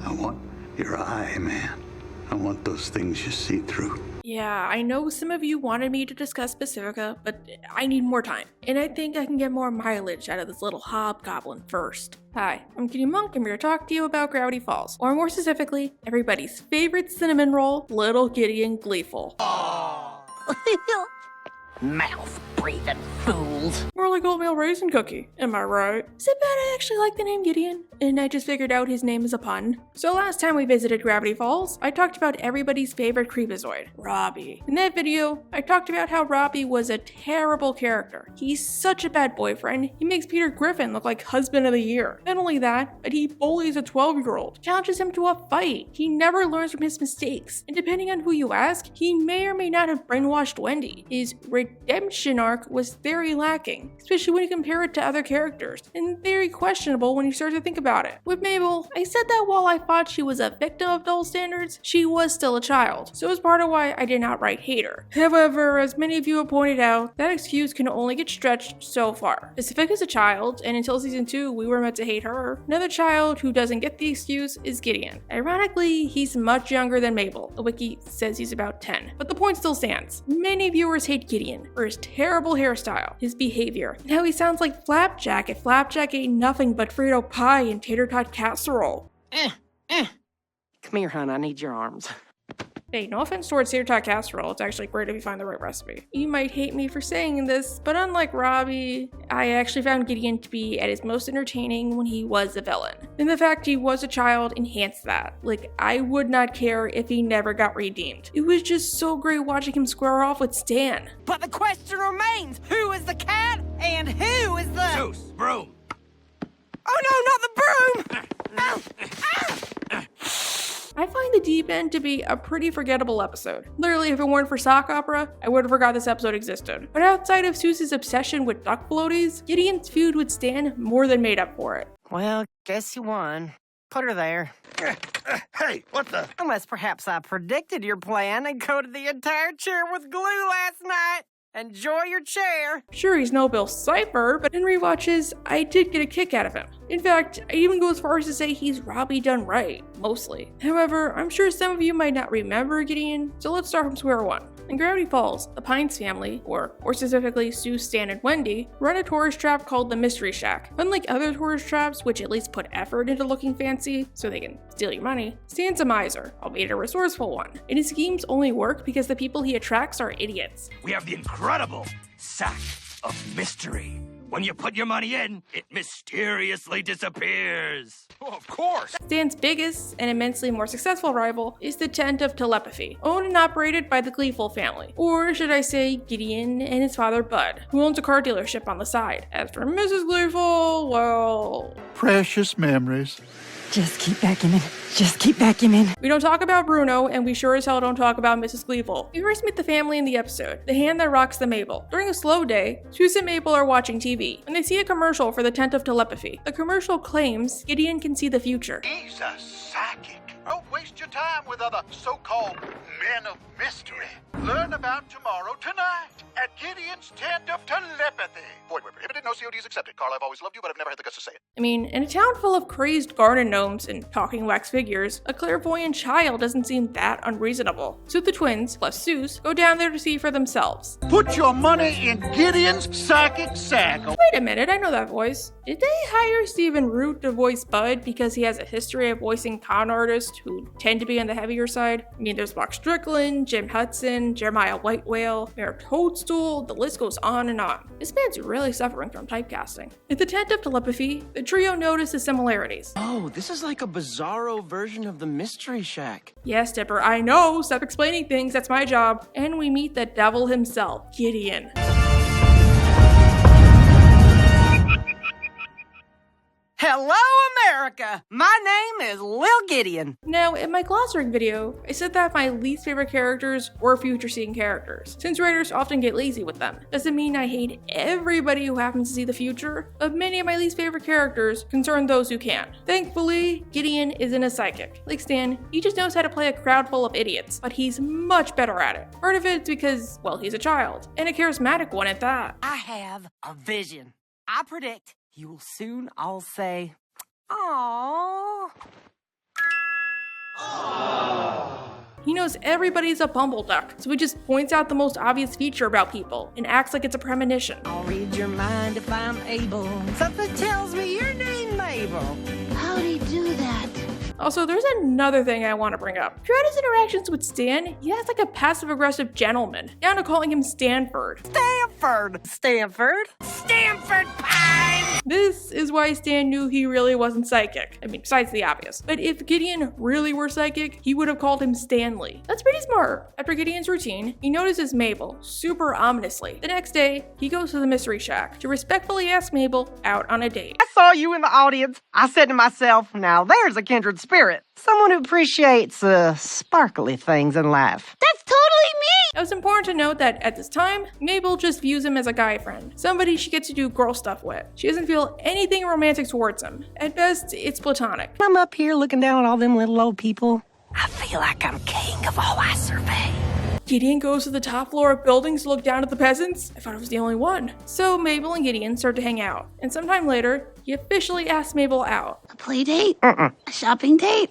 I want your eye, man. I want those things you see through. Yeah, I know some of you wanted me to discuss Pacifica, but I need more time. And I think I can get more mileage out of this little hobgoblin first. Hi, I'm Kitty Monk, and I'm here to talk to you about Gravity Falls. Or more specifically, everybody's favorite cinnamon roll, Lil Gideon Gleeful. Mouth-breathing fools. More like oatmeal raisin cookie, am I right? Is it bad I actually like the name Gideon? And I just figured out his name is a pun. So last time we visited Gravity Falls, I talked about everybody's favorite creepazoid, Robbie. In that video, I talked about how Robbie was a terrible character. He's such a bad boyfriend, he makes Peter Griffin look like husband of the year. Not only that, but he bullies a 12-year-old, challenges him to a fight. He never learns from his mistakes. And depending on who you ask, he may or may not have brainwashed Wendy. His redemption arc was very lacking, especially when you compare it to other characters, and very questionable when you start to think about it. With Mabel, I said that while I thought she was a victim of double standards, she was still a child, so it's part of why I did not outright hate her. However, as many of you have pointed out, that excuse can only get stretched so far. Pacific is a child, and until season 2, we were meant to hate her. Another child who doesn't get the excuse is Gideon. Ironically, he's much younger than Mabel. The wiki says he's about 10, but the point still stands. Many viewers hate Gideon for his terrible hairstyle, his behavior, and how he sounds like Flapjack if Flapjack ate nothing but Frito pie and tater tot casserole. Come here, hon, I need your arms. Hey, no offense towards tater tot casserole, it's actually great if you find the right recipe. You might hate me for saying this, but unlike Robbie, I actually found Gideon to be at his most entertaining when he was a villain. And the fact he was a child enhanced that. Like, I would not care if he never got redeemed. It was just so great watching him square off with Stan. But the question remains, who is the cat and who is the... Zeus, broom. Oh no, not the broom! Ow! Ow! I find the deep end to be a pretty forgettable episode. Literally, if it weren't for sock opera, I would have forgot this episode existed. But outside of Zeus's obsession with duck floaties, Gideon's feud with Stan more than made up for it. Well, guess you won. Put her there. Hey, what the? Unless perhaps I predicted your plan and coated the entire chair with glue last night. Enjoy your chair. Sure, he's no Bill Cipher, but in rewatches, I did get a kick out of him. In fact, I even go as far as to say he's Robbie done right, mostly. However, I'm sure some of you might not remember Gideon, so let's start from square one. In Gravity Falls, the Pines family, or more specifically Sue, Stan, and Wendy, run a tourist trap called the Mystery Shack. Unlike other tourist traps, which at least put effort into looking fancy so they can steal your money, Stan's a miser, albeit a resourceful one, and his schemes only work because the people he attracts are idiots. We have the incredible sack of mystery. When you put your money in, it mysteriously disappears. Oh, of course. Stan's biggest and immensely more successful rival is the Tent of Telepathy, owned and operated by the Gleeful family. Or should I say Gideon and his father Bud, who owns a car dealership on the side. As for Mrs. Gleeful, well... Precious memories. Just keep backing in. Just keep backing in. We don't talk about Bruno, and we sure as hell don't talk about Mrs. Gleeful. We first meet the family in the episode, the hand that rocks the Mabel. During a slow day, Susan and Mabel are watching TV, and they see a commercial for the Tent of Telepathy. The commercial claims Gideon can see the future. He's a psychic. Don't waste your time with other so-called men of mystery. Learn about tomorrow tonight at Gideon's Tent of Telepathy. Void where prohibited, no CODs accepted. Carl, I've always loved you, but I've never had the guts to say it. I mean, in a town full of crazed garden gnomes and talking wax figures, a clairvoyant child doesn't seem that unreasonable. So the twins, plus Zeus, go down there to see for themselves. Put your money in Gideon's psychic sack. Wait a minute, I know that voice. Did they hire Stephen Root to voice Bud because he has a history of voicing con artists who tend to be on the heavier side? I mean, there's Mark Strickland, Jim Hudson, Jeremiah White Whale, Mayor Toadstool, the list goes on and on. This man's really suffering from typecasting. At the Tent of Telepathy, the trio notices similarities. Oh, this is like a bizarro version of the Mystery Shack. Yes, Dipper, I know, stop explaining things, that's my job. And we meet the devil himself, Gideon. Hello, America! My name is Lil Gideon. Now, in my glossary video, I said that my least favorite characters were future-seeing characters, since writers often get lazy with them. Doesn't mean I hate everybody who happens to see the future, but many of my least favorite characters concern those who can. Thankfully, Gideon isn't a psychic. Like Stan, he just knows how to play a crowd full of idiots, but he's much better at it. Part of it's because, well, he's a child, and a charismatic one at that. I have a vision. I predict you will soon all say, "Aww." He knows everybody's a bumbleduck, so he just points out the most obvious feature about people and acts like it's a premonition. I'll read your mind if I'm able. Something tells me your name, Mabel. How'd he do that? Also, there's another thing I want to bring up. Throughout his interactions with Stan, he acts like a passive-aggressive gentleman, down to calling him Stanford. Stanford Pine! This is why Stan knew he really wasn't psychic. I mean, besides the obvious. But if Gideon really were psychic, he would have called him Stanley. That's pretty smart. After Gideon's routine, he notices Mabel, super ominously. The next day, he goes to the mystery shack to respectfully ask Mabel out on a date. I saw you in the audience. I said to myself, now there's a kindred spirit. Someone who appreciates sparkly things in life. That's totally me! It was important to note that at this time, Mabel just views him as a guy friend, somebody she gets to do girl stuff with. She doesn't feel anything romantic towards him. At best, it's platonic. I'm up here looking down at all them little old people. I feel like I'm king of all I survey. Gideon goes to the top floor of buildings to look down at the peasants. I thought it was the only one. So Mabel and Gideon start to hang out. And sometime later, he officially asks Mabel out. A play date? A shopping date?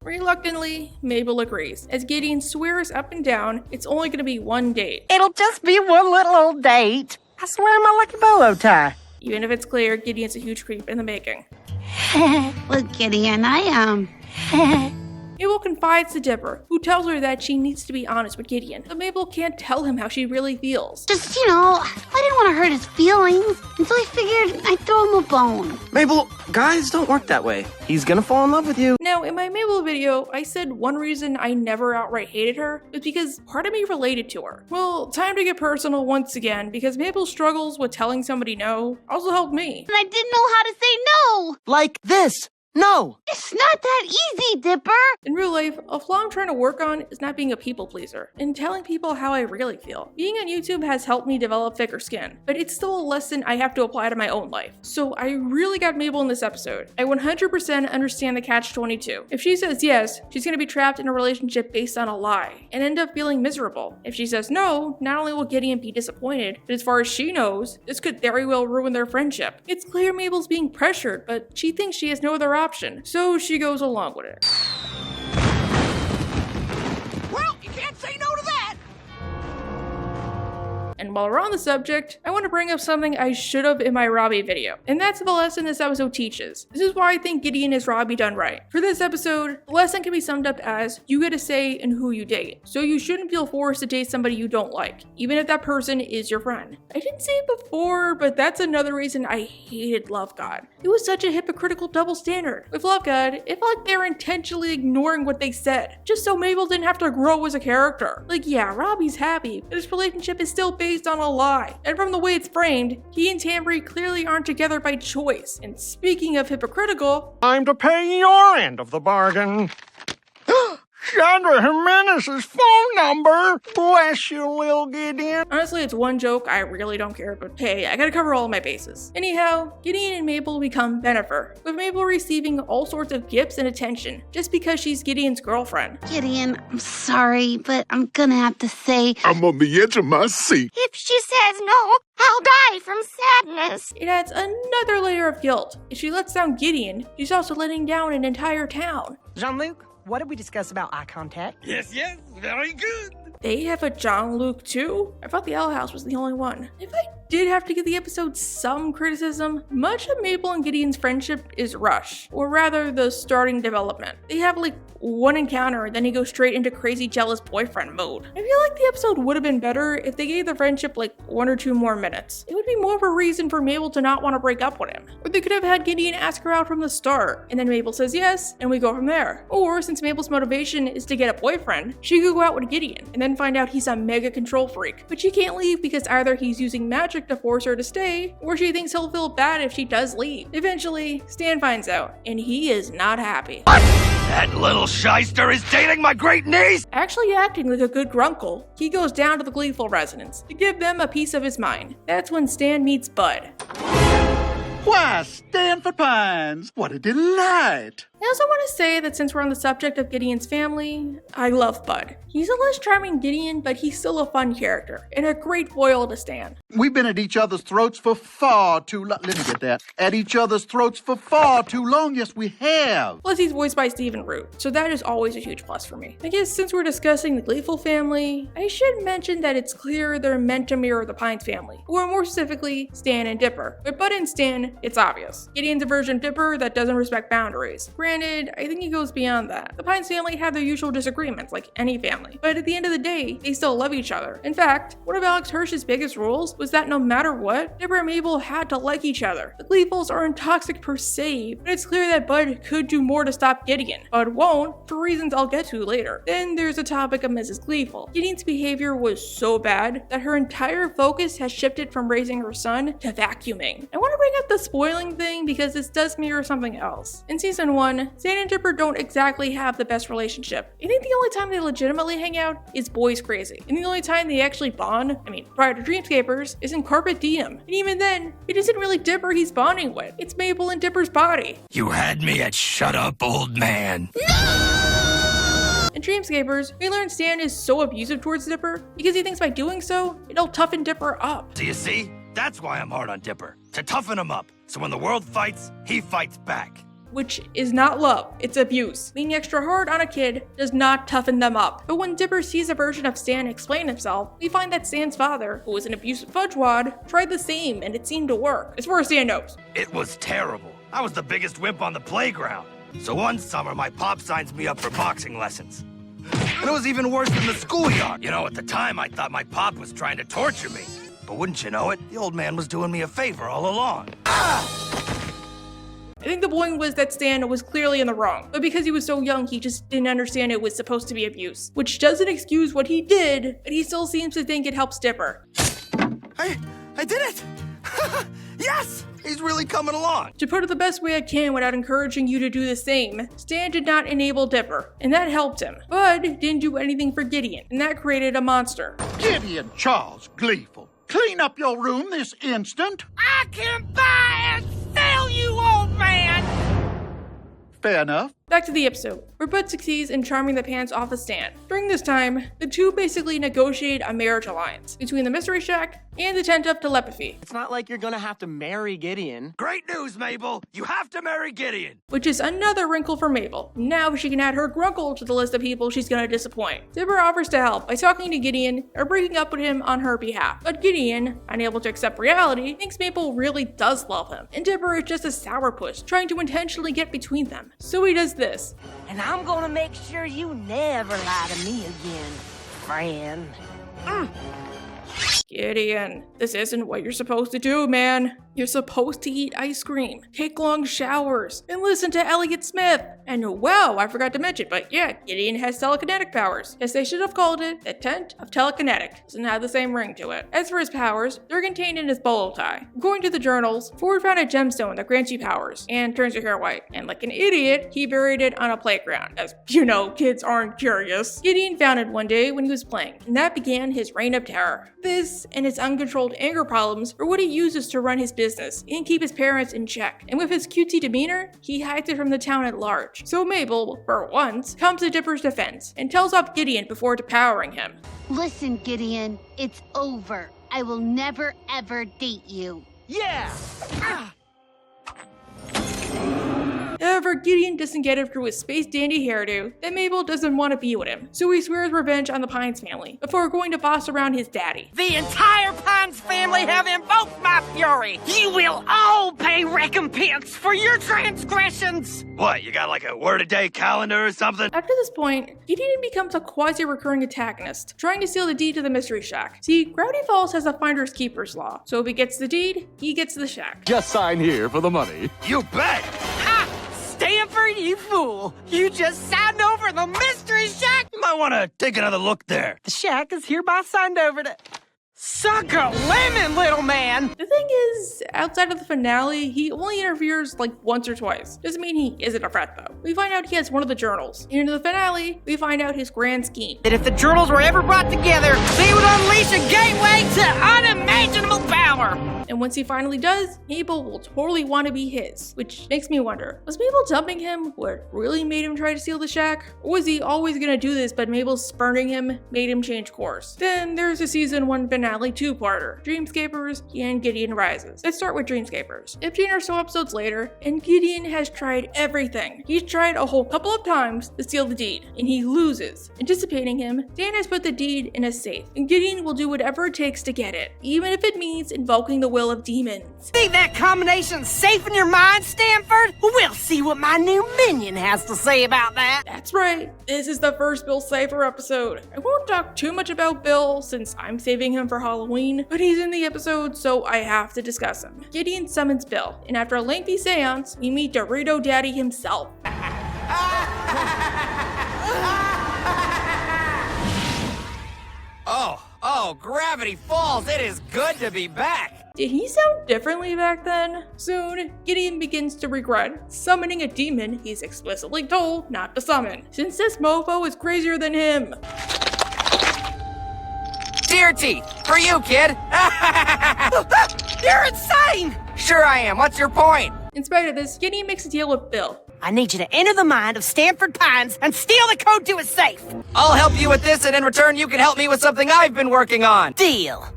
Reluctantly, Mabel agrees, as Gideon swears up and down it's only going to be one date. It'll just be one little old date. I swear my lucky bolo tie. Even if it's clear Gideon's a huge creep in the making. Look, Gideon, I am. Mabel confides to Dipper, who tells her that she needs to be honest with Gideon, but Mabel can't tell him how she really feels. Just, I didn't want to hurt his feelings, until I figured I'd throw him a bone. Mabel, guys don't work that way. He's gonna fall in love with you. Now, in my Mabel video, I said one reason I never outright hated her was because part of me related to her. Well, time to get personal once again, because Mabel's struggles with telling somebody no also helped me. And I didn't know how to say no! Like this. No! It's not that easy, Dipper! In real life, a flaw I'm trying to work on is not being a people pleaser and telling people how I really feel. Being on YouTube has helped me develop thicker skin, but it's still a lesson I have to apply to my own life. So I really got Mabel in this episode. I 100% understand the catch-22. If she says yes, she's gonna be trapped in a relationship based on a lie and end up feeling miserable. If she says no, not only will Gideon be disappointed, but as far as she knows, this could very well ruin their friendship. It's clear Mabel's being pressured, but she thinks she has no other option, so she goes along with it. Well, you can't say no to that! And while we're on the subject, I want to bring up something I should have in my Robbie video, and that's the lesson this episode teaches. This is why I think Gideon is Robbie done right. For this episode, the lesson can be summed up as, you get a say in who you date, so you shouldn't feel forced to date somebody you don't like, even if that person is your friend. I didn't say it before, but that's another reason I hated Love God. It was such a hypocritical double standard. With Love God, it felt like they were intentionally ignoring what they said, just so Mabel didn't have to grow as a character. Like, yeah, Robbie's happy, but his relationship is still based on a lie. And from the way it's framed, he and Tambry clearly aren't together by choice. And speaking of hypocritical, Time to pay your end of the bargain. Chandra Jimenez's phone number. Bless you, Lil Gideon. honestly, it's one joke, I really don't care, but hey, I gotta cover all of my bases. Anyhow, Gideon and Mabel become Bennifer, with Mabel receiving all sorts of gifts and attention, just because she's Gideon's girlfriend. Gideon, I'm sorry, but I'm gonna have to say, I'm on the edge of my seat. if she says no, I'll die from sadness. It adds another layer of guilt. If she lets down Gideon, she's also letting down an entire town. Jean-Luc, what did we discuss about eye contact? Yes, very good. They have a John Luke too? I thought the L House was the only one. If I did have to give the episode some criticism, much of Mabel and Gideon's friendship is rushed, or rather the starting development. They have like one encounter, then he goes straight into crazy jealous boyfriend mode. I feel like the episode would have been better if they gave the friendship like 1 or 2 more minutes. It would be more of a reason for Mabel to not want to break up with him. Or they could have had Gideon ask her out from the start, and then Mabel says yes, and we go from there. Or since Mabel's motivation is to get a boyfriend, she could go out with Gideon, and then find out he's a mega control freak. But she can't leave because either he's using magic to force her to stay, or she thinks he'll feel bad if she does leave. Eventually, Stan finds out, and he is not happy. That little shyster is dating my great niece! Actually acting like a good grunkle, he goes down to the Gleeful residence to give them a piece of his mind. That's when Stan meets Bud. Why, Stanford Pines, what a delight! I also want to say that since we're on the subject of Gideon's family, I love Bud. He's a less charming Gideon, but he's still a fun character, and a great foil to Stan. We've been at each other's throats for far too long. Let me get that. At each other's throats for far too long. Yes, we have. Plus, he's voiced by Stephen Root, so that is always a huge plus for me. I guess since we're discussing the Gleeful family, I should mention that it's clear they're meant to mirror the Pines family, or more specifically, Stan and Dipper. With Bud and Stan, it's obvious. Gideon's a version of Dipper that doesn't respect boundaries. Granted, I think he goes beyond that. The Pines family have their usual disagreements, like any family, but at the end of the day, they still love each other. In fact, one of Alex Hirsch's biggest rules was that no matter what, Dipper and Mabel had to like each other. The Gleefuls aren't toxic per se, but it's clear that Bud could do more to stop Gideon. Bud won't, for reasons I'll get to later. Then there's the topic of Mrs. Gleeful. Gideon's behavior was so bad that her entire focus has shifted from raising her son to vacuuming. I want to bring up the spoiling thing because this does mirror something else. In season 1, Stan and Dipper don't exactly have the best relationship. I think the only time they legitimately hang out is Boys Crazy. And the only time they actually bond, prior to Dreamscapers, is in Carpet Diem. And even then, it isn't really Dipper he's bonding with. It's Mabel and Dipper's body. You had me at shut up, old man. In Dreamscapers, we learn Stan is so abusive towards Dipper because he thinks by doing so, it'll toughen Dipper up. Do you see? That's why I'm hard on Dipper. To toughen him up. So when the world fights, he fights back. Which is not love, it's abuse. Being extra hard on a kid does not toughen them up. But when Dipper sees a version of Stan explain himself, we find that Stan's father, who was an abusive fudgewad, tried the same and it seemed to work, as far as Stan knows. It was terrible. I was the biggest wimp on the playground. So one summer, my pop signs me up for boxing lessons. And it was even worse than the schoolyard. You know, at the time, I thought my pop was trying to torture me. But wouldn't you know it, the old man was doing me a favor all along. I think the point was that Stan was clearly in the wrong, but because he was so young, he just didn't understand it was supposed to be abuse. Which doesn't excuse what he did, but he still seems to think it helps Dipper. I did it! Yes! He's really coming along. To put it the best way I can without encouraging you to do the same, Stan did not enable Dipper, and that helped him. Bud didn't do anything for Gideon, and that created a monster. Gideon Charles Gleeful, clean up your room this instant. I can buy and sell you, old man! Fair enough. Back to the episode, where Bud succeeds in charming the pants off of Stan. During this time, the two basically negotiate a marriage alliance between the Mystery Shack and the Tent of Telepathy. It's not like you're gonna have to marry Gideon. Great news, Mabel! You have to marry Gideon! Which is another wrinkle for Mabel. Now she can add her grunkle to the list of people she's gonna disappoint. Dipper offers to help by talking to Gideon or breaking up with him on her behalf. But Gideon, unable to accept reality, thinks Mabel really does love him. And Dipper is just a sourpuss, trying to intentionally get between them. So he does this. And I'm gonna make sure you never lie to me again, friend. Gideon, this isn't what you're supposed to do, man. You're supposed to eat ice cream, take long showers, and listen to Elliott Smith. And wow, I forgot to mention, but yeah, Gideon has telekinetic powers. Yes, they should have called it the Tent of Telekinetic. Doesn't have the same ring to it. As for his powers, they're contained in his bolo tie. According to the journals, Ford found a gemstone that grants you powers and turns your hair white. And like an idiot, he buried it on a playground. As you know, kids aren't curious. Gideon found it one day when he was playing, and that began his reign of terror. This and his uncontrolled anger problems are what he uses to run his business and keep his parents in check. And with his cutesy demeanor, he hides it from the town at large. So Mabel, for once, comes to Dipper's defense and tells off Gideon before devouring him. Listen, Gideon, it's over. I will never ever date you. Yeah! However, Gideon doesn't get it through his space dandy hairdo that Mabel doesn't want to be with him, so he swears revenge on the Pines family before going to boss around his daddy. The entire Pines family have invoked my fury. You will all pay recompense for your transgressions. What, you got like a word-a-day calendar or something? After this point, Gideon becomes a quasi-recurring antagonist, trying to steal the deed to the Mystery Shack. See, Gravity Falls has a finder's keeper's law, so if he gets the deed, he gets the shack. Just sign here for the money. You bet! Ha! Stanford, you fool! You just signed over the Mystery Shack! You might want to take another look there. The shack is hereby signed over to Suck a lemon, little man! The thing is, outside of the finale, he only interferes like once or twice. Doesn't mean he isn't a threat though. We find out he has one of the journals. And in the finale, we find out his grand scheme. That if the journals were ever brought together, they would unleash a gateway to unimaginable power! And once he finally does, Mabel will totally want to be his. Which makes me wonder, was Mabel dumping him what really made him try to steal the shack? Or was he always gonna do this, but Mabel spurning him made him change course? Then there's the season 1 finale 2-parter, Dreamscapers and Gideon Rises. Let's start with Dreamscapers. 15 or so episodes later, and Gideon has tried everything. He's tried a whole couple of times to steal the deed, and he loses. Anticipating him, Dan has put the deed in a safe, and Gideon will do whatever it takes to get it, even if it means invoking the will of demons. Think that combination safe in your mind, Stanford? We'll see what my new minion has to say about that. That's right, this is the first Bill Cipher episode. I won't talk too much about Bill since I'm saving him for Halloween, but he's in the episode, so I have to discuss him. Gideon summons Bill, and after a lengthy seance, we meet Dorito Daddy himself. Oh, Gravity Falls, it is good to be back! Did he sound differently back then? Soon, Gideon begins to regret summoning a demon he's explicitly told not to summon, since this mofo is crazier than him. Deer teeth, for you, kid! You're insane! Sure I am, what's your point? In spite of this, Gideon makes a deal with Bill. I need you to enter the mind of Stanford Pines and steal the code to his safe. I'll help you with this, and in return you can help me with something I've been working on. Deal.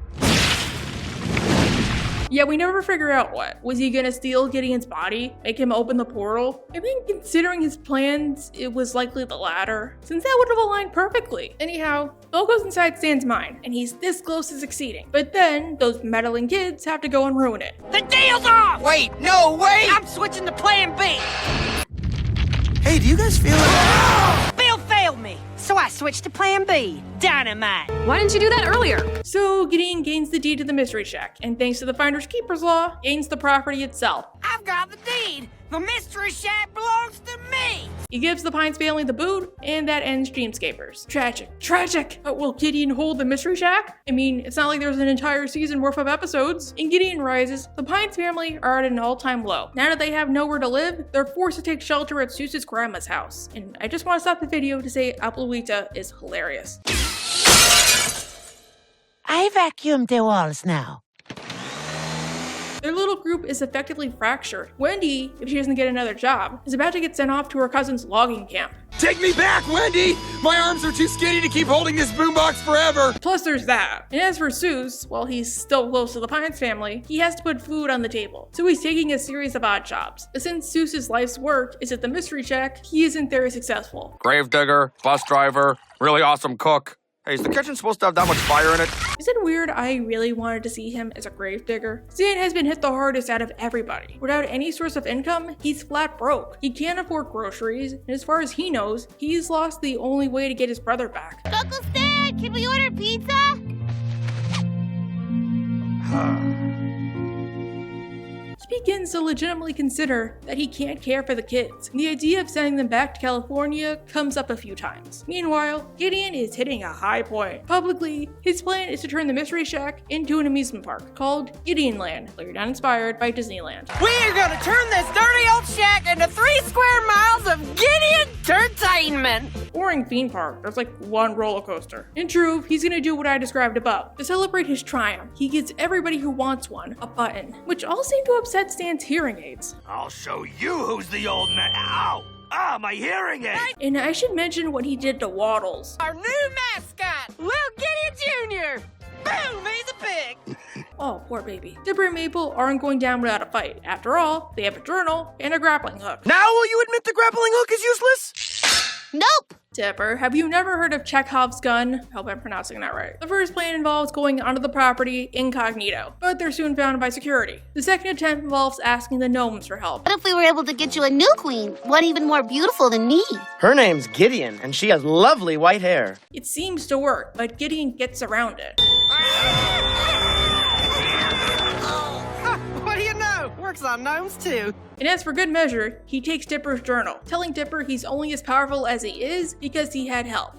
Yeah, we never figure out what. Was he gonna steal Gideon's body? Make him open the portal? I think considering his plans, it was likely the latter, since that would have aligned perfectly. Anyhow, Bill goes inside Stan's mind, and he's this close to succeeding. But then, those meddling kids have to go and ruin it. The deal's off! Wait, no, wait! I'm switching to plan B. Hey, do you guys feel it? Bill failed me, so I switched to plan B. Dynamite. Why didn't you do that earlier? So Gideon gains the deed to the Mystery Shack, and thanks to the Finders Keepers Law, gains the property itself. I've got the deed. The Mystery Shack belongs to me. He gives the Pines family the boot, and that ends Dreamscapers. Tragic! But will Gideon hold the Mystery Shack? I mean, it's not like there's an entire season worth of episodes. In Gideon Rises, the Pines family are at an all-time low. Now that they have nowhere to live, they're forced to take shelter at Seuss's grandma's house. And I just want to stop the video to say Abuelita is hilarious. I vacuumed the walls now. Their little group is effectively fractured. Wendy, if she doesn't get another job, is about to get sent off to her cousin's logging camp. Take me back, Wendy! My arms are too skinny to keep holding this boombox forever! Plus there's that. And as for Seuss, while he's still close to the Pines family, he has to put food on the table. So he's taking a series of odd jobs. But since Seuss's life's work is at the Mystery Shack, he isn't very successful. Gravedigger, bus driver, really awesome cook. Hey, is the kitchen supposed to have that much fire in it? Is it weird I really wanted to see him as a gravedigger? Stan has been hit the hardest out of everybody. Without any source of income, he's flat broke. He can't afford groceries, and as far as he knows, he's lost the only way to get his brother back. Uncle Stan, can we order pizza? He begins to legitimately consider that he can't care for the kids, and the idea of sending them back to California comes up a few times. Meanwhile, Gideon is hitting a high point. Publicly, his plan is to turn the Mystery Shack into an amusement park called Gideonland, later on inspired by Disneyland. We're gonna turn this dirty old shack into 3 square miles of Gideon entertainment. Boring theme park, there's like one roller coaster. In truth, he's gonna do what I described above. To celebrate his triumph, he gives everybody who wants one a button, which all seem to upset Stan's hearing aids. I'll show you who's the old man. Ow! Ah, my hearing aid! And I should mention what he did to Waddles. Our new mascot, Lil Gideon Jr. Boom, he's a pig. Oh, poor baby. Dipper and Maple aren't going down without a fight. After all, they have a journal and a grappling hook. Now will you admit the grappling hook is useless? Nope. Dipper, have you never heard of Chekhov's gun? I hope I'm pronouncing that right. The first plan involves going onto the property incognito, but they're soon found by security. The second attempt involves asking the gnomes for help. What if we were able to get you a new queen? One even more beautiful than me. Her name's Gideon, and she has lovely white hair. It seems to work, but Gideon gets around it. What do you know? Works on gnomes too. And as for good measure, he takes Dipper's journal, telling Dipper he's only as powerful as he is because he had help.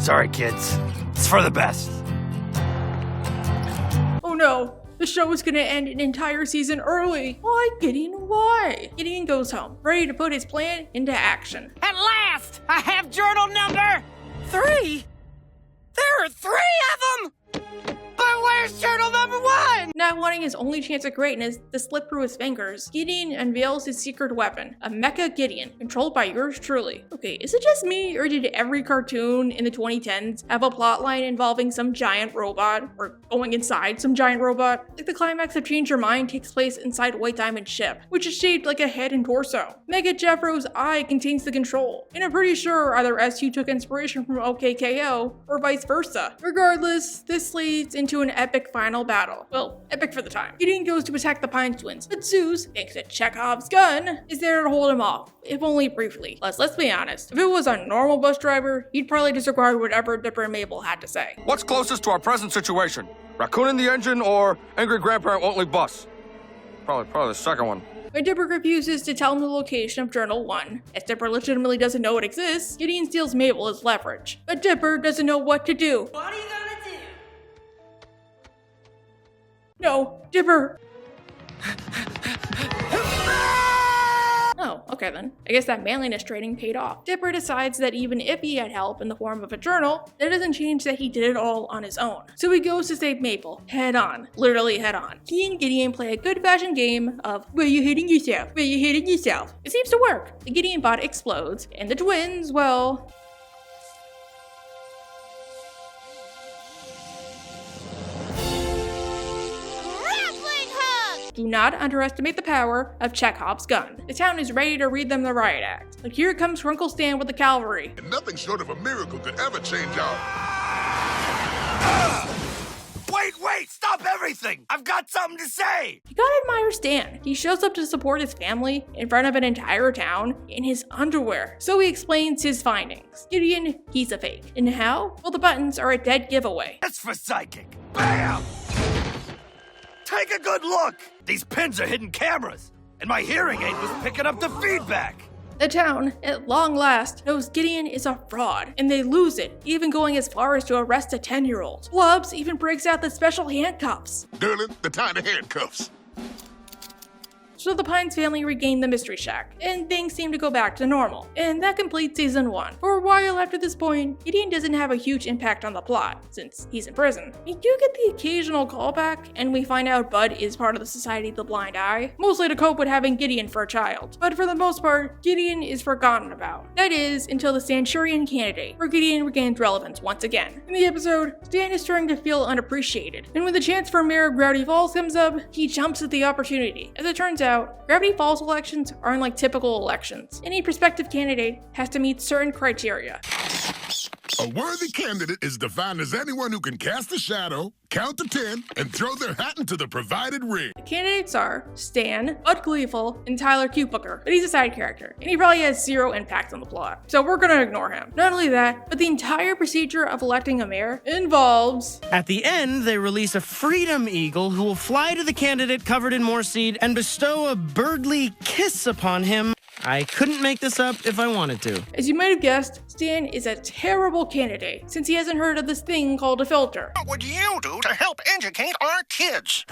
Sorry, kids. It's for the best. no. The show is gonna end an entire season early. Why, Gideon, why? Gideon goes home, ready to put his plan into action. At last, I have journal number 3. There are 3 of them! But where's journal number 1? Not wanting his only chance at greatness to slip through his fingers, Gideon unveils his secret weapon, a Mecha Gideon, controlled by yours truly. Okay, is it just me, or did every cartoon in the 2010s have a plotline involving some giant robot, or going inside some giant robot? Like the climax of Change Your Mind takes place inside White Diamond's ship, which is shaped like a head and torso. Mega Jeffro's eye contains the control, and I'm pretty sure either SU took inspiration from OKKO, or vice versa. Regardless, this leads into an epic final battle. Well, epic for the time. Gideon goes to attack the Pine Twins, but Zeus, thanks to Chekhov's gun, is there to hold him off, if only briefly. Let's be honest, if it was a normal bus driver, he'd probably disregard whatever Dipper and Mabel had to say. What's closest to our present situation? Raccoon in the engine or angry grandparent won't leave bus? Probably the second one. When Dipper refuses to tell him the location of Journal 1, as Dipper legitimately doesn't know it exists, Gideon steals Mabel as leverage. But Dipper doesn't know what to do. What are you gonna do? No, Dipper! Oh, okay then. I guess that manliness training paid off. Dipper decides that even if he had help in the form of a journal, that doesn't change that he did it all on his own. So he goes to save Mabel, head on. Literally head on. He and Gideon play a good-fashioned game of, where you hitting yourself? Where you hitting yourself? It seems to work. The Gideon bot explodes, and the twins, well... do not underestimate the power of Chekhov's gun. The town is ready to read them the riot act. But here comes Runkle Stan with the cavalry. And nothing short of a miracle could ever change our... Wait, stop everything! I've got something to say! You gotta admire Stan. He shows up to support his family in front of an entire town in his underwear. So he explains his findings. Gideon, he's a fake. And how? Well, the buttons are a dead giveaway. That's for psychic. Bam! Take a good look! These pins are hidden cameras, and my hearing aid was picking up the feedback! The town, at long last, knows Gideon is a fraud, and they lose it, even going as far as to arrest a 10-year-old. Blubs even breaks out the special handcuffs. Derlin, the tiny handcuffs. So the Pines family regain the Mystery Shack, and things seem to go back to normal. And that completes season 1. For a while after this point, Gideon doesn't have a huge impact on the plot, since he's in prison. We do get the occasional callback, and we find out Bud is part of the Society of the Blind Eye, mostly to cope with having Gideon for a child. But for the most part, Gideon is forgotten about. That is, until the Sanchurian candidate, where Gideon regains relevance once again. In the episode, Stan is starting to feel unappreciated, and when the chance for Mayor of Gravity Falls comes up, he jumps at the opportunity. As it turns out, Gravity Falls elections aren't like typical elections. Any prospective candidate has to meet certain criteria. A worthy candidate is defined as anyone who can cast a shadow, count to 10, and throw their hat into the provided ring. The candidates are Stan, Bud Gleeful, and Tyler Cutebooker, but he's a side character, and he probably has zero impact on the plot, so we're gonna ignore him. Not only that, but the entire procedure of electing a mayor involves... At the end, they release a freedom eagle who will fly to the candidate covered in Morseed and bestow a birdly kiss upon him. I couldn't make this up if I wanted to. As you might have guessed, Stan is a terrible candidate, since he hasn't heard of this thing called a filter. What would you do to help educate our kids?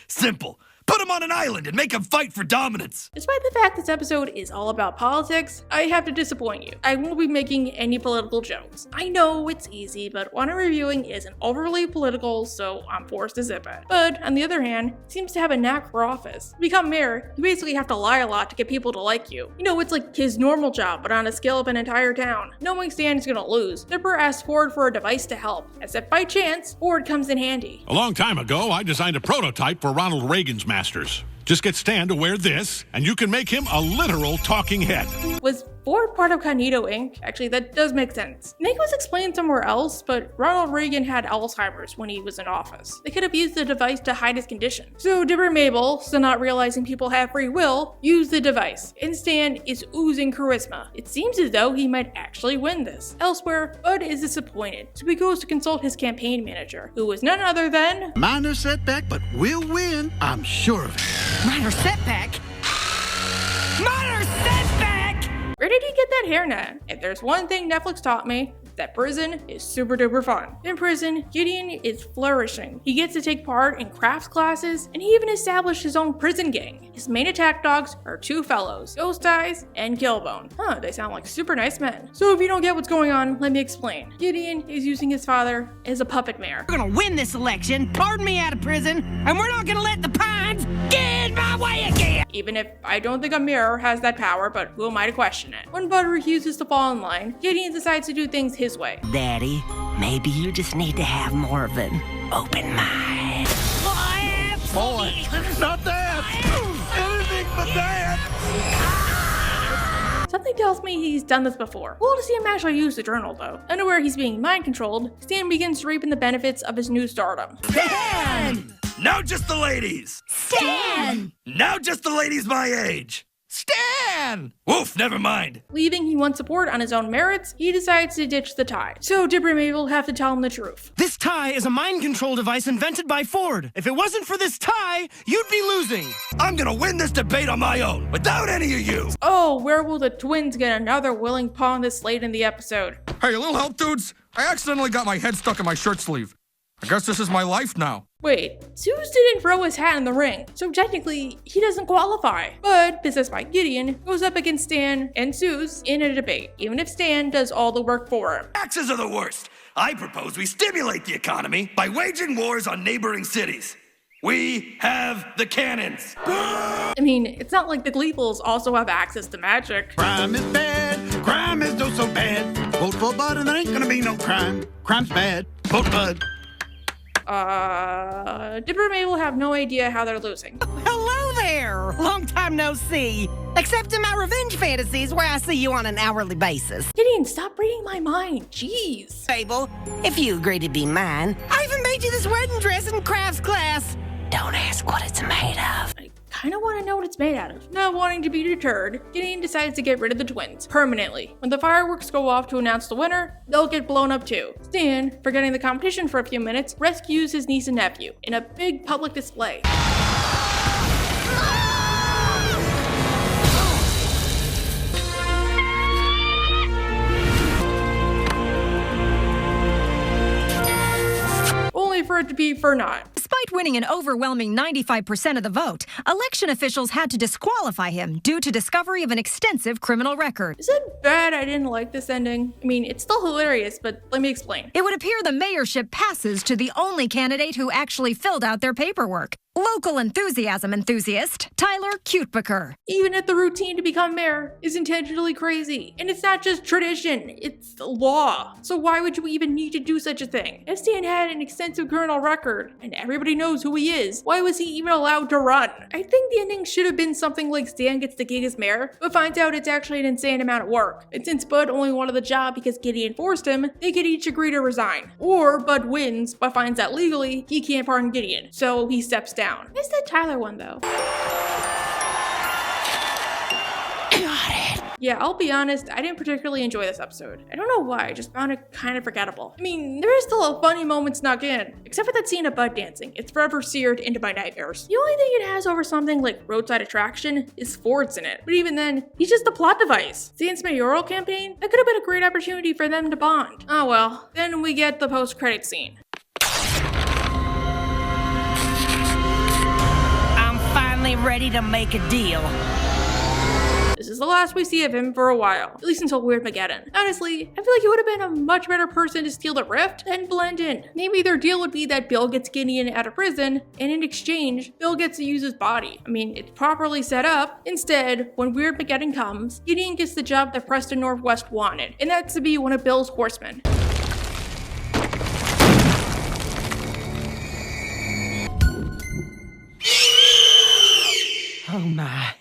Simple. Put him on an island and make him fight for dominance. Despite the fact this episode is all about politics, I have to disappoint you. I won't be making any political jokes. I know it's easy, but what I'm reviewing isn't overly political, so I'm forced to zip it. But on the other hand, he seems to have a knack for office. To become mayor, you basically have to lie a lot to get people to like you. You know, it's like his normal job, but on a scale of an entire town. Knowing Stan is gonna lose, Dipper asks Ford for a device to help, as if by chance, Ford comes in handy. A long time ago, I designed a prototype for Ronald Reagan's masters. Just get Stan to wear this, and you can make him a literal talking head. Was Ford part of Cognito Inc? Actually, that does make sense. I think it was explained somewhere else, but Ronald Reagan had Alzheimer's when he was in office. They could have used the device to hide his condition. So Dipper and Mabel, still not realizing people have free will, use the device. And Stan is oozing charisma. It seems as though he might actually win this. Elsewhere, Bud is disappointed, so he goes to consult his campaign manager, who is none other than... Minor setback, but we'll win. I'm sure of it. Minor setback? Minor setback! Where did he get that hairnet? If there's one thing Netflix taught me, that prison is super duper fun. In prison, Gideon is flourishing. He gets to take part in crafts classes, and he even established his own prison gang. His main attack dogs are two fellows, Ghost Eyes and Killbone. They sound like super nice men. So if you don't get what's going on, let me explain. Gideon is using his father as a puppet mayor. We're gonna win this election, pardon me out of prison, and we're not gonna let the Pines get in my way again! Even if I don't think a mirror has that power, but who am I to question it? When Bud refuses to fall in line, Gideon decides to do things his way. Daddy, maybe you just need to have more of an open mind. Boy, not that! Anything but that! Something tells me he's done this before. Cool to see him actually use the journal, though. Unaware he's being mind-controlled, Stan begins reaping the benefits of his new stardom. Stan! Now just the ladies! Stan! Now just the ladies my age! Stan! Woof, never mind. Leaving he wants support on his own merits, he decides to ditch the tie. So Dipper and Mabel have to tell him the truth. This tie is a mind control device invented by Ford. If it wasn't for this tie, you'd be losing. I'm gonna win this debate on my own, without any of you! Oh, where will the twins get another willing pawn this late in the episode? Hey, a little help, dudes? I accidentally got my head stuck in my shirt sleeve. I guess this is my life now. Wait, Zeus didn't throw his hat in the ring, so technically he doesn't qualify. But possessed by Gideon goes up against Stan and Zeus in a debate, even if Stan does all the work for him. Taxes are the worst. I propose we stimulate the economy by waging wars on neighboring cities. We have the cannons. I mean, it's not like the Gleefuls also have access to magic. Crime is bad. Crime is oh so bad. Vote for Bud and there ain't gonna be no crime. Crime's bad. Vote Bud. Dipper and Mabel have no idea how they're losing. Hello there! Long time no see. Except in my revenge fantasies where I see you on an hourly basis. Gideon, stop reading my mind. Jeez. Mabel, if you agree to be mine, I even made you this wedding dress in crafts class. Don't ask what it's made of. I kind of want to know what it's made out of. Not wanting to be deterred, Gideon decides to get rid of the twins, permanently. When the fireworks go off to announce the winner, they'll get blown up too. Stan, forgetting the competition for a few minutes, rescues his niece and nephew in a big public display. Only for it to be for naught. Despite winning an overwhelming 95% of the vote, election officials had to disqualify him due to discovery of an extensive criminal record. Is it bad I didn't like this ending? I mean, it's still hilarious, but let me explain. It would appear the mayorship passes to the only candidate who actually filled out their paperwork. Local enthusiasm enthusiast, Tyler Cutebaker. Even if the routine to become mayor is intentionally crazy. And it's not just tradition, it's the law. So why would you even need to do such a thing? If Stan had an extensive criminal record, and everybody knows who he is, why was he even allowed to run? I think the ending should have been something like Stan gets the gig as mayor, but finds out it's actually an insane amount of work. And since Bud only wanted the job because Gideon forced him, they could each agree to resign. Or Bud wins, but finds out legally he can't pardon Gideon, so he steps down. Missed that Tyler one though. Yeah, I'll be honest, I didn't particularly enjoy this episode. I don't know why, I just found it kind of forgettable. I mean, there is still a funny moment snuck in, except for that scene of Bud dancing. It's forever seared into my nightmares. The only thing it has over something like Roadside Attraction is Ford's in it. But even then, he's just a plot device. Stan's mayoral campaign? That could have been a great opportunity for them to bond. Oh well, then we get the post-credit scene. Finally ready to make a deal. This is the last we see of him for a while, at least until Weirdmageddon. Honestly, I feel like he would have been a much better person to steal the rift than blend in. Maybe their deal would be that Bill gets Gideon out of prison, and in exchange, Bill gets to use his body. I mean, it's properly set up. Instead, when Weirdmageddon comes, Gideon gets the job that Preston Northwest wanted, and that's to be one of Bill's horsemen. Oh my,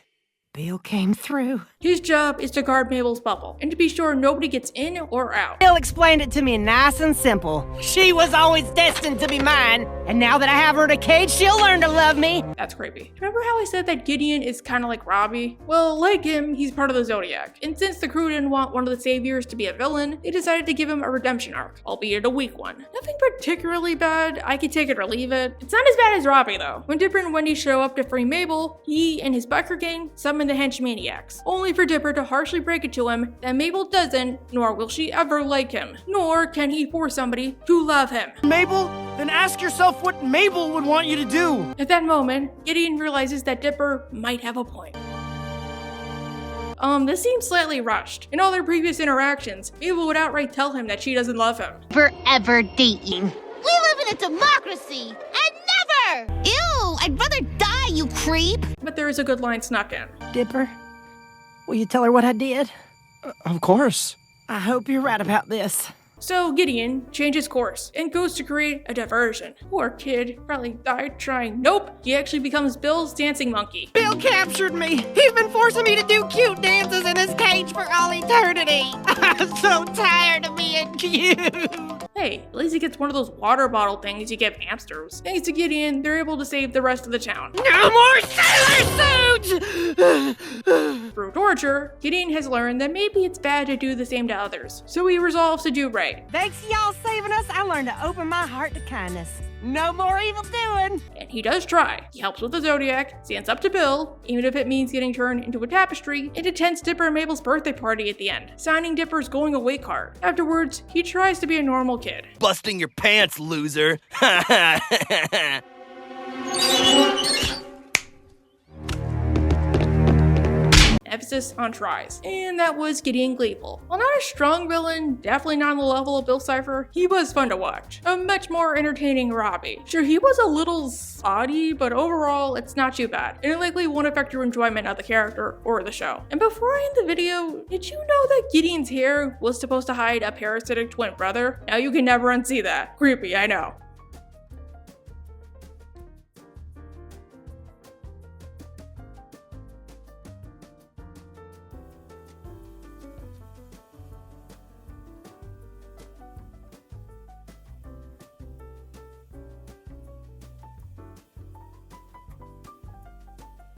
Bill came through. His job is to guard Mabel's bubble, and to be sure nobody gets in or out. Bill explained it to me nice and simple. She was always destined to be mine, and now that I have her in a cage, she'll learn to love me. That's creepy. Remember how I said that Gideon is kind of like Robbie? Well, like him, he's part of the Zodiac. And since the crew didn't want one of the saviors to be a villain, they decided to give him a redemption arc, albeit a weak one. Nothing particularly bad. I could take it or leave it. It's not as bad as Robbie, though. When Dipper and Wendy show up to free Mabel, he and his biker gang summon join the Henchmaniacs, only for Dipper to harshly break it to him that Mabel doesn't, nor will she ever like him, nor can he force somebody to love him. Mabel? Then ask yourself what Mabel would want you to do. At that moment, Gideon realizes that Dipper might have a point. This seems slightly rushed. In all their previous interactions, Mabel would outright tell him that she doesn't love him. Forever dating. We live in a democracy, and never! Ew, I'd rather die, you creep! But there is a good line snuck in. Dipper, will you tell her what I did? Of course. I hope you're right about this. So Gideon changes course and goes to create a diversion. Poor kid, probably died trying. Nope, he actually becomes Bill's dancing monkey. Bill captured me. He's been forcing me to do cute dances in his cage for all eternity. I'm so tired of being cute. Hey, at least he gets one of those water bottle things you give hamsters. Thanks to Gideon, they're able to save the rest of the town. No more sailor suits! Through torture, Gideon has learned that maybe it's bad to do the same to others, so he resolves to do right. Thanks to y'all saving us, I learned to open my heart to kindness. No more evil doing. And he does try. He helps with the Zodiac, stands up to Bill, even if it means getting turned into a tapestry, and attends Dipper and Mabel's birthday party at the end, signing Dipper's going away card. Afterwards, he tries to be a normal kid. Busting your pants, loser. Emphasis on tries. And that was Gideon Gleeful. While not a strong villain, definitely not on the level of Bill Cipher, he was fun to watch. A much more entertaining Robbie. Sure, he was a little spotty, but overall, it's not too bad. And it likely won't affect your enjoyment of the character or the show. And before I end the video, did you know that Gideon's hair was supposed to hide a parasitic twin brother? Now you can never unsee that. Creepy, I know.